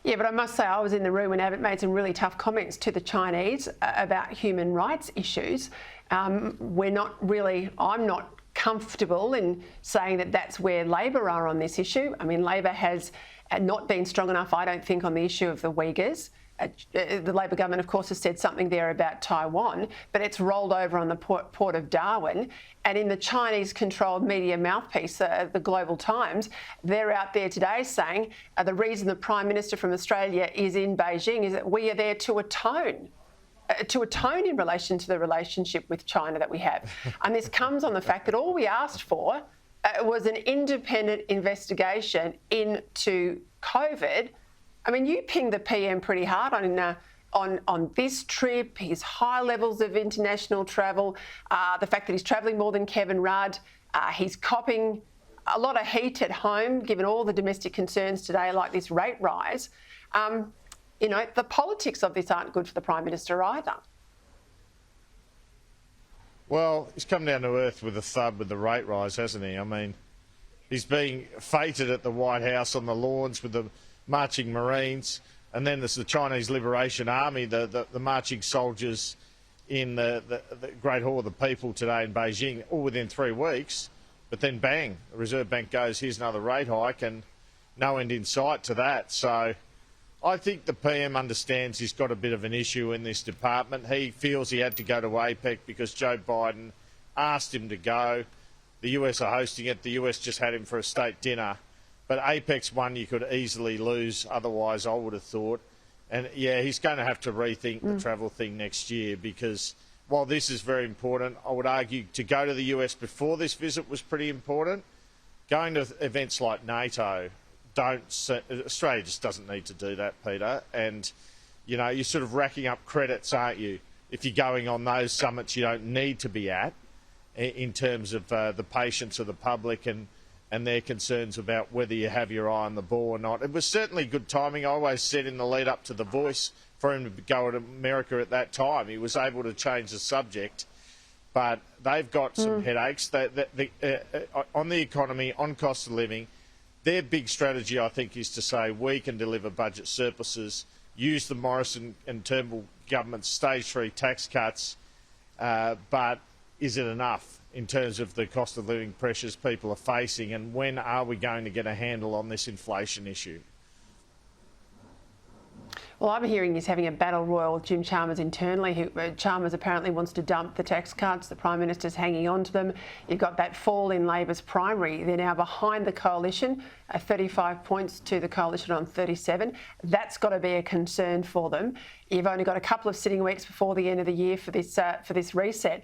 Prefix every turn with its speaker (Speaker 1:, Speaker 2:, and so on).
Speaker 1: Yeah, but I must say I was in the room when Abbott made some really tough comments to the Chinese about human rights issues. I'm not comfortable in saying that that's where Labor are on this issue. I mean, Labor has not been strong enough, I don't think, on the issue of the Uyghurs. The Labor government, of course, has said something there about Taiwan, but it's rolled over on the port of Darwin. And in the Chinese-controlled media mouthpiece, the Global Times, they're out there today saying the reason the Prime Minister from Australia is in Beijing is that we are there to atone in relation to the relationship with China that we have. And this comes on the fact that all we asked for was an independent investigation into COVID. I mean, you pinged the PM pretty hard on this trip, his high levels of international travel, the fact that he's travelling more than Kevin Rudd. He's copping a lot of heat at home, given all the domestic concerns today, like this rate rise. You know, the politics of this aren't good for the Prime Minister either.
Speaker 2: Well, he's come down to earth with a thud with the rate rise, hasn't he? I mean, he's being feted at the White House on the lawns with the marching Marines, and then there's the Chinese Liberation Army, the marching soldiers in the Great Hall of the People today in Beijing, all within 3 weeks. But then bang, the Reserve Bank goes, here's another rate hike, and no end in sight to that. So I think the PM understands he's got a bit of an issue in this department. He feels he had to go to APEC because Joe Biden asked him to go. The US are hosting it. The US just had him for a state dinner. But APEC's one you could easily lose otherwise, I would have thought. And, yeah, he's going to have to rethink the travel thing next year because while this is very important, I would argue to go to the US before this visit was pretty important. Going to events like NATO, Australia just doesn't need to do that, Peter. And, you know, you're sort of racking up credits, aren't you? If you're going on those summits you don't need to be at in terms of the patience of the public and their concerns about whether you have your eye on the ball or not. It was certainly good timing. I always said in the lead up to The Voice for him to go to America at that time. He was able to change the subject, but they've got some headaches on the economy, on cost of living. Their big strategy, I think, is to say we can deliver budget surpluses, use the Morrison and Turnbull government's stage 3 tax cuts, but is it enough in terms of the cost of living pressures people are facing, and when are we going to get a handle on this inflation issue?
Speaker 1: Well, I'm hearing he's having a battle royal with Jim Chalmers internally. Chalmers apparently wants to dump the tax cuts. The Prime Minister's hanging on to them. You've got that fall in Labor's primary. They're now behind the coalition, 35 points to the coalition on 37. That's got to be a concern for them. You've only got a couple of sitting weeks before the end of the year for this reset.